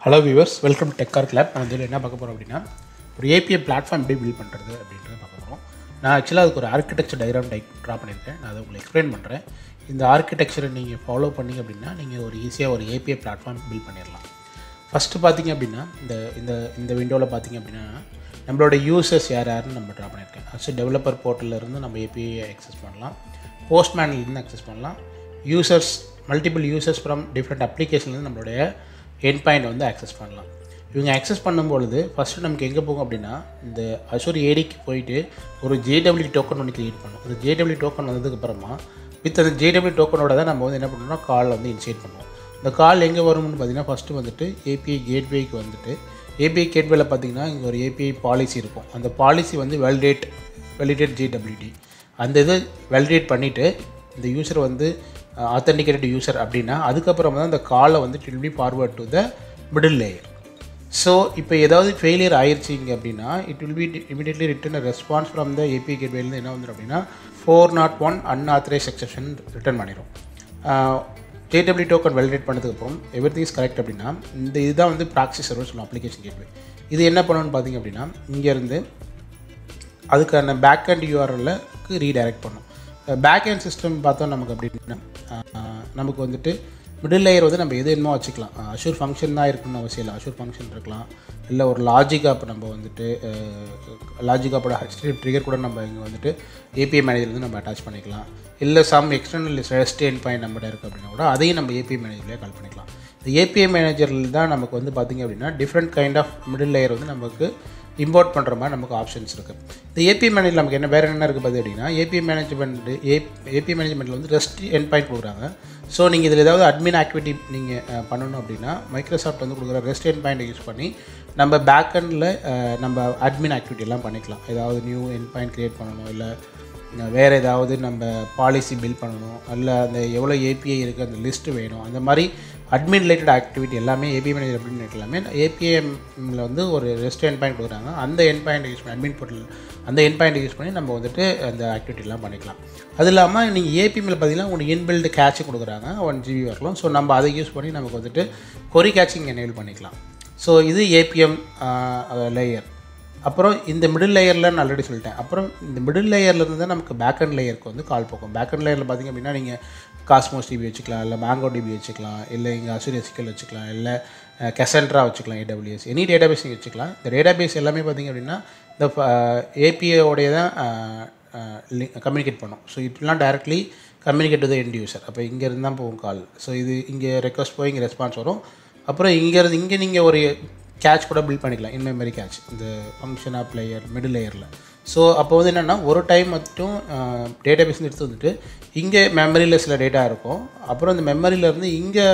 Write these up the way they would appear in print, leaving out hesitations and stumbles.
Hello viewers, welcome to tech car club. நான் இதில் என்ன பார்க்க போகிறோம் அப்படின்னா, ஒரு ஏபிஐ பிளாட்ஃபார்ம் எப்படி பில்ட் பண்ணுறது அப்படின்றத பார்க்க போகிறோம். நான் ஆக்சுவலாக அதுக்கு ஒரு ஆர்கிடெக்சர் டயக்ராம் ட்ரா பண்ணியிருக்கேன். நான் அதை உங்களுக்கு எக்ஸ்பிளைன் பண்ணுறேன். இந்த ஆர்கிடெக்சரை நீங்கள் ஃபாலோ பண்ணிங்க அப்படின்னா நீங்கள் ஒரு ஈஸியாக ஒரு ஏபிஐ பிளாட்ஃபார்ம் பில்ட் பண்ணிடலாம். ஃபஸ்ட்டு பார்த்தீங்க அப்படின்னா இந்த இந்த இந்த விண்டோவில் பார்த்தீங்க அப்படின்னா நம்மளோட யூசர்ஸ் யாருன்னு நம்ம ட்ரா பண்ணியிருக்கேன். ஃபஸ்ட்டு டெவலப்பர் போர்ட்டலிருந்து நம்ம ஏபிஐ அக்சஸ் பண்ணலாம், போஸ்ட்மேன்லேருந்து அக்சஸ் பண்ணலாம், users multiple users from different அப்ளிகேஷன்லேருந்து நம்மளுடைய எண்ட் பாயிண்ட் வந்து ஆக்சஸ் பண்ணலாம். இவங்க ஆக்சஸ் பண்ணும்பொழுது ஃபஸ்ட்டு நமக்கு எங்கே போகும் அப்படின்னா இந்த அஷூர் ஏடிக்கு போயிட்டு ஒரு ஜேடபிள்யூ டோக்கன் ஒன்று க்ரியேட் பண்ணணும். அந்த ஜேடபிள்யூ டோக்கன் வந்ததுக்கப்புறமா வித் அந்த ஜேடபிள்யூ டோக்கனோட தான் நம்ம வந்து என்ன பண்ணணும்னா கால் வந்து இனிஷியேட் பண்ணுவோம். இந்த கால் எங்கே வரும்னு பார்த்தீங்கன்னா ஃபஸ்ட்டு வந்துட்டு ஏபிஐ கேட்வேக்கு வந்துட்டு ஏபிஐ கேட்வேல பார்த்தீங்கன்னா இங்கே ஒரு ஏபிஐ பாலிசி இருக்கும். அந்த பாலிசி வந்து வேலிடேட் ஜேடபிள்யூடி அந்த இதை வேலிடேட் பண்ணிவிட்டு இந்த யூசர் வந்து ஆத்தென்டிகேட்டட் யூசர் அப்படின்னா அதுக்கப்புறம் தான் அந்த காலை வந்து it will be forward to the middle layer. So இப்போ ஏதாவது ஃபெயிலியர் ஆயிடுச்சிங்க அப்படின்னா it will be immediately return a response from the API கேட்வேலேருந்து என்ன வந்துடும் அப்படின்னா 401 அன்ஆத்தரைஸ்ட் எக்ஸெப்ஷன் ரிட்டர்ன் பண்ணிடும். ஜேடபிள்யூ டோக்கன் வேலிடேட் பண்ணதுக்கப்புறம் எவ்ரிதிங் இஸ் கரெக்ட் அப்படின்னா இந்த இதுதான் வந்து ப்ராக்ஸி சர்வர் சொல்லுவோம், அப்ளிகேஷன் கேட்வே. இது என்ன பண்ணணும்னு பார்த்தீங்க அப்படின்னா இங்கேருந்து அதுக்கான பேக் அண்ட் யூஆர்எல்லுக்கு ரீடைரக்ட் பண்ணும். பேக் அண்ட் சிஸ்டம் பார்த்தோம் நமக்கு அப்படின்னா நமக்கு வந்துட்டு மிடில் லேயர் வந்து நம்ம எது என்னமோ வச்சுக்கலாம். அஷூர் ஃபங்க்ஷன் தான் இருக்கணும்னு அவசியம் இல்லை. அஷூர் ஃபங்க்ஷன் இருக்கலாம், இல்லை ஒரு லாஜிக் ஆப் நம்ம வந்துட்டு லாஜிக் ஆப்போட HTTP ட்ரிகர் கூட நம்ம இங்கே வந்துட்டு ஏபிஐ மேனேஜர்லேருந்து நம்ம அட்டாச் பண்ணிக்கலாம். இல்லை some external rest endpoint நம்மகிட்ட இருக்குது அப்படின்னா கூட அதையும் நம்ம ஏபிஐ மேனேஜர்லேயே கால் பண்ணிக்கலாம். இந்த ஏபிஐ மேனேஜரில் தான் நமக்கு வந்து பார்த்திங்க அப்படின்னா different kind of middle layer வந்து நமக்கு இம்போர்ட் பண்ணுற மாதிரி நமக்கு ஆப்ஷன்ஸ் இருக்குது. இந்த ஏபிஐ மேனேஜர் நமக்கு என்ன வேறு என்ன இருக்குது பார்த்து அப்படின்னா ஏபிஐ மேனேஜ்மெண்ட்டில் வந்து ரெஸ்ட் எண்ட் பாயிண்ட் கொடுக்குறாங்க. ஸோ நீங்கள் இதில் ஏதாவது அட்மின் ஆக்டிவிட்டி நீங்கள் பண்ணணும் அப்படின்னா மைக்ரோசாஃப்ட் வந்து கொடுக்குற ரெஸ்ட் எண்ட் பாயிண்ட்டை யூஸ் பண்ணி நம்ம பேக்கெண்டில் நம்ம அட்மின் ஆக்டிவிட்டி எல்லாம் பண்ணிக்கலாம். ஏதாவது நியூ எண்ட் பாயிண்ட் க்ரியேட் பண்ணணும், இல்லை வேறு ஏதாவது நம்ம பாலிசி பில்ட் பண்ணணும், இல்லை அந்த எவ்வளோ ஏபிஐ இருக்குது அந்த லிஸ்ட்டு வேணும், அந்த மாதிரி அட்மின் ரிலேட்டட் ஆக்டிவிட்டி எல்லாமே ஏபிஐ மேனேஜர் அப்படின்னு எல்லாமே ஏபிஐஎம்மில் வந்து ஒரு ரெஸ்ட் எண்ட் பாயிண்ட் கொடுக்குறாங்க. அந்த எண்ட் பாயிண்ட் யூஸ் பண்ணி அட்மின் போர்ட்டல் அந்த எண்ட் பாயிண்ட் யூஸ் பண்ணி நம்ம வந்துட்டு அந்த ஆக்டிவிட்டிலாம் பண்ணிக்கலாம். அது இல்லாமல் நீங்கள் ஏபிஎம்மில் பார்த்தீங்கன்னா உங்களுக்கு இன்பில்டு கேட்ச் கொடுக்குறாங்க 1 GB வரலாம். ஸோ நம்ம அதை யூஸ் பண்ணி நமக்கு வந்துட்டு கொரி கேட்சிங் எனேபிள் பண்ணிக்கலாம். ஸோ இது ஏபிஎம் லேயர். அப்புறம் இந்த மிடில் லேயரில் நான் ஆல்ரெடி சொல்லிட்டேன். அப்புறம் இந்த மிடில் லேயர்லேருந்து தான் நமக்கு பேக்கெண்ட் லேயருக்கு வந்து கால் போகும். பேக்கெண்ட் லேயரில் பார்த்திங்க அப்படின்னா நீங்கள் காஸ்மோஸ் டிபி வச்சுக்கலாம், இல்லை மேங்கோ டிபி வச்சுக்கலாம், இல்லை இங்கே அஷூர் எஸ்கியூஎல் வச்சுக்கலாம், இல்லை கெசன்ட்ரா வச்சுக்கலாம், AWS எனி டேட்டாபேஸ் நீங்கள் வச்சுக்கலாம். இந்த டேட்டாபேஸ் எல்லாமே பார்த்திங்க அப்படின்னா இந்த ஏபிஐயோடைய தான் கம்யூனிகேட் பண்ணும். ஸோ இட்லாம் directly communicate to the end user. அப்போ இங்கேருந்து தான் போகும் கால். ஸோ இது இங்கே ரெக்வஸ்ட் போய் இங்கே ரெஸ்பான்ஸ் வரும். அப்புறம் இங்கே நீங்கள் ஒரு கேட்ச் கூட பில்ட் பண்ணிக்கலாம், இன் மெமரி கேட்ச் இந்த ஃபங்க்ஷன் ஆஃப் லேயர் மிடில் லேயரில். ஸோ அப்போ வந்து என்னென்னா ஒரு டைம் மட்டும் டேட்டாபேஸ் எடுத்து வந்துட்டு இங்கே மெமரியில் சில டேட்டா இருக்கும், அப்புறம் இந்த மெமரியிலேருந்து இங்கே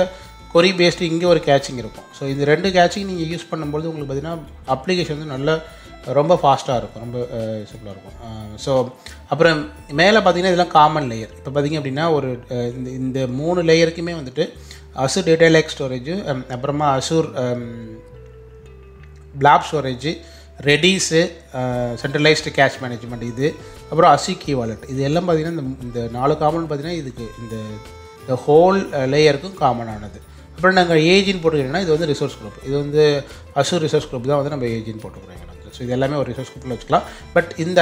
கொரி பேஸ்டு இங்கே ஒரு கேட்சிங் இருக்கும். ஸோ இந்த ரெண்டு கேட்சிங் நீங்கள் யூஸ் பண்ணும்போது உங்களுக்கு பார்த்திங்கன்னா அப்ளிகேஷன் வந்து நல்லா ரொம்ப ஃபாஸ்ட்டாக இருக்கும், ரொம்ப சிம்பிளாக இருக்கும். ஸோ அப்புறம் மேலே பார்த்திங்கன்னா இதெல்லாம் காமன் லேயர். இப்போ பார்த்திங்க அப்படின்னா ஒரு இந்த 3 லேயருக்குமே வந்துட்டு அஷூர் டேட்டா லேக் ஸ்டோரேஜ், அப்புறமா Azure blob storage, Redis, centralised cache management, இது அப்புறம் அஷூர் கீ வாலெட், இது எல்லாம் பார்த்திங்கன்னா இந்த 4 காமன் பார்த்திங்கன்னா இதுக்கு இந்த ஹோல் லேயருக்கும் காமனானது. அப்புறம் நாங்கள் ஏஜின் போட்டுக்கிறோன்னா இது வந்து ரிசோர்ஸ் குரூப், இது வந்து அஷூர் ரிசோர்ஸ் குரூப் தான் வந்து நம்ம ஏஜின் போட்டுக்கிறோம். ஸோ இது எல்லாமே ஒரு ரிசோர்ஸ் குரூப்பில் வச்சுக்கலாம். பட் இந்த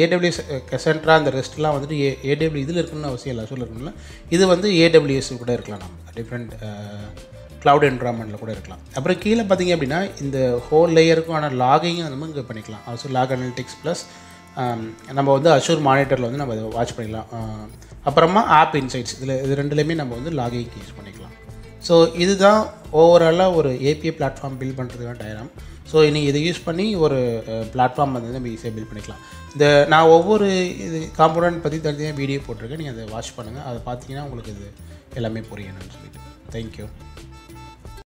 AWS கெசன்ட்ரா அந்த ரெஸ்ட்லாம் வந்துட்டு AWS இதில் இருக்குன்னு அவசியம் இல்லை, அஷூரில் இருக்குன்னா இது வந்து AWS கூட இருக்கலாம், நம்ம டிஃப்ரெண்ட் க்ளவுட் என்விரான்மெண்ட்டில் கூட இருக்கலாம். அப்புறம் கீழே பார்த்திங்க அப்படின்னா இந்த ஹோல் லேயருக்கான லாகிங்கும் நம்ம இங்கே பண்ணிக்கலாம். அஷூர் லாக் அனலிட்டிக்ஸ் ப்ளஸ் நம்ம வந்து அஷூர் மானிட்டரில் வந்து நம்ம அதை வாட்ச் பண்ணிக்கலாம். அப்புறமா ஆப் இன்சைட்ஸ் இது ரெண்டுலேயுமே நம்ம வந்து லாகிங்க்கு யூஸ் பண்ணிக்கலாம். ஸோ இதுதான் ஓவராலாக ஒரு ஏபிஐ பிளாட்ஃபார்ம் பில்ட் பண்ணுறதுக்கான டயக்ராம். ஸோ நீங்கள் இதை யூஸ் பண்ணி ஒரு பிளாட்ஃபார்ம் வந்து நம்ம ஈஸியாக பில்ட் பண்ணிக்கலாம். நான் ஒவ்வொரு இது காம்போனன்ட் பற்றி தனியாக வீடியோ போட்டிருக்கேன், நீங்கள் அதை வாட்ச் பண்ணுங்கள். அதை பார்த்தீங்கன்னா உங்களுக்கு இது எல்லாமே புரியணும்னு சொல்லிட்டு. தேங்க்யூ.